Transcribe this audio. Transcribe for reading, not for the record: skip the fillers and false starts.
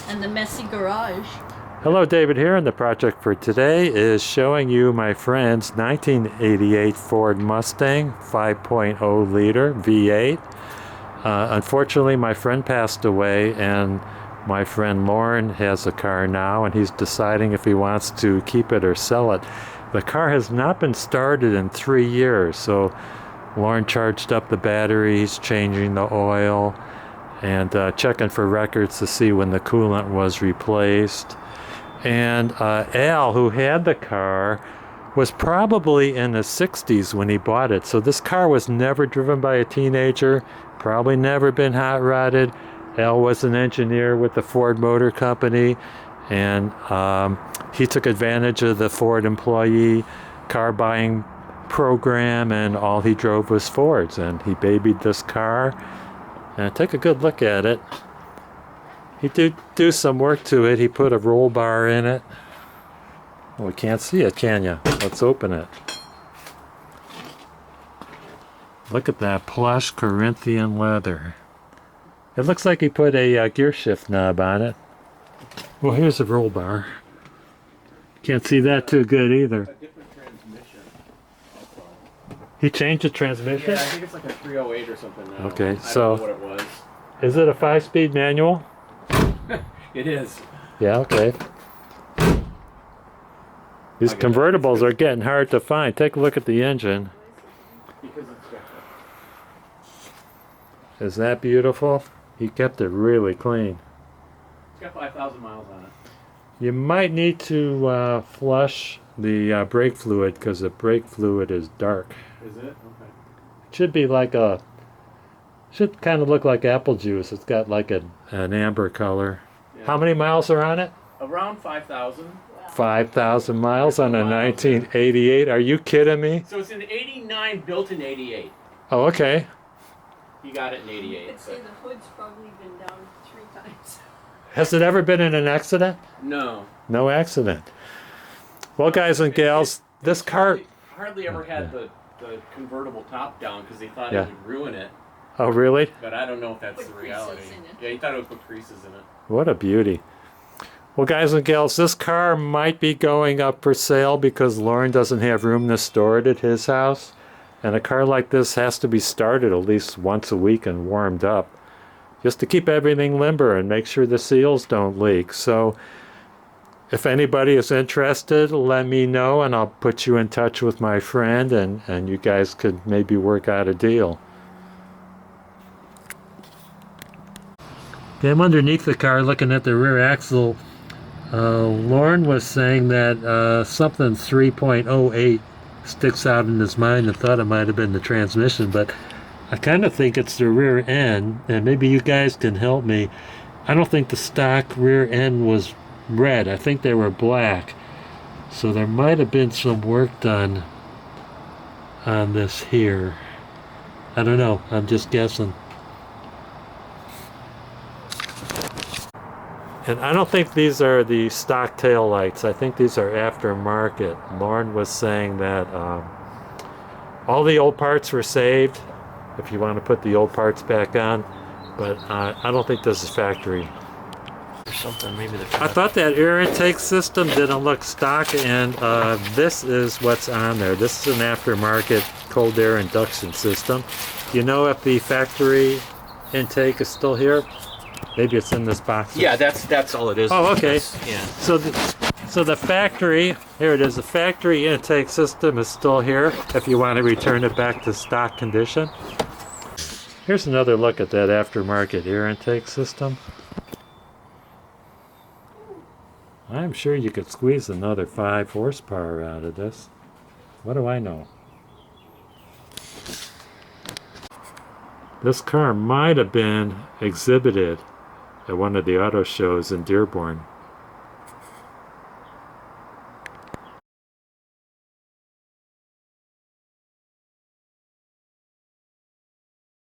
and the messy garage. Hello, David here, and the project for today is showing you my friend's 1988 Ford Mustang 5.0 liter V8. Unfortunately, my friend passed away, and my friend Lorne has a car now, and he's deciding if he wants to keep it or sell it. The car has not been started in 3 years, so Lorne charged up the batteries, changing the oil, and checking for records to see when the coolant was replaced. And Al, who had the car, was probably in his 60s when he bought it. So this car was never driven by a teenager, probably never been hot rodded. Al was an engineer with the Ford Motor Company, and he took advantage of the Ford employee car buying program, and all he drove was Fords. And he babied this car. And take a good look at it. He did do some work to it. He put a roll bar in it. Well, we can't see it, can you? Let's open it. Look at that plush Corinthian leather. It looks like he put a gear shift knob on it. Well, here's a roll bar. Can't see that too good either. A different transmission also. He changed the transmission? Yeah, I think it's like a 308 or something now. Okay, I don't so know what it was. Is it a 5-speed manual? It is. Yeah, okay. These convertibles are getting hard to find. Take a look at the engine. Because it's got Is that beautiful? He kept it really clean. 5,000 miles on it. You might need to flush the brake fluid, because the brake fluid is dark. Is it? Okay. It should be like a... should kind of look like apple juice. It's got like an amber color. Yeah. How many miles are on it? Around 5,000. 5,000 miles on a 1988. Are you kidding me? So it's an 89 built in 88. Oh, okay. He got it in You 88. could say the hood's probably been down 3 times. Has it ever been in an accident? No. No accident. Well, guys and gals, this car... Hardly ever had the convertible top down because he thought Yeah. it would ruin it. Oh, really? But I don't know if that's Put the reality. creases in it. Yeah, he thought it would put creases in it. What a beauty. Well, guys and gals, this car might be going up for sale because Lorne doesn't have room to store it at his house. And a car like this has to be started at least once a week and warmed up, just to keep everything limber and make sure the seals don't leak. So if anybody is interested, let me know, and I'll put you in touch with my friend, and you guys could maybe work out a deal. Okay, I'm underneath the car looking at the rear axle. Lorne was saying that something 3.08 sticks out in his mind, and thought it might have been the transmission, but I kind of think it's the rear end, and maybe you guys can help me. I don't think the stock rear end was red. I think they were black. So there might have been some work done on this here. I don't know. I'm just guessing. And I don't think these are the stock tail lights. I think these are aftermarket. Lorne was saying that all the old parts were saved, if you want to put the old parts back on, but I don't think this is factory. Or something, maybe I thought that air intake system didn't look stock, and this is what's on there. This is an aftermarket cold air induction system. You know if the factory intake is still here? Maybe it's in this box. Yeah, that's all it is. Oh, okay. Yeah. So the factory, here it is, the factory intake system is still here if you want to return it back to stock condition. Here's another look at that aftermarket air intake system. I'm sure you could squeeze another 5 horsepower out of this. What do I know? This car might have been exhibited at one of the auto shows in Dearborn.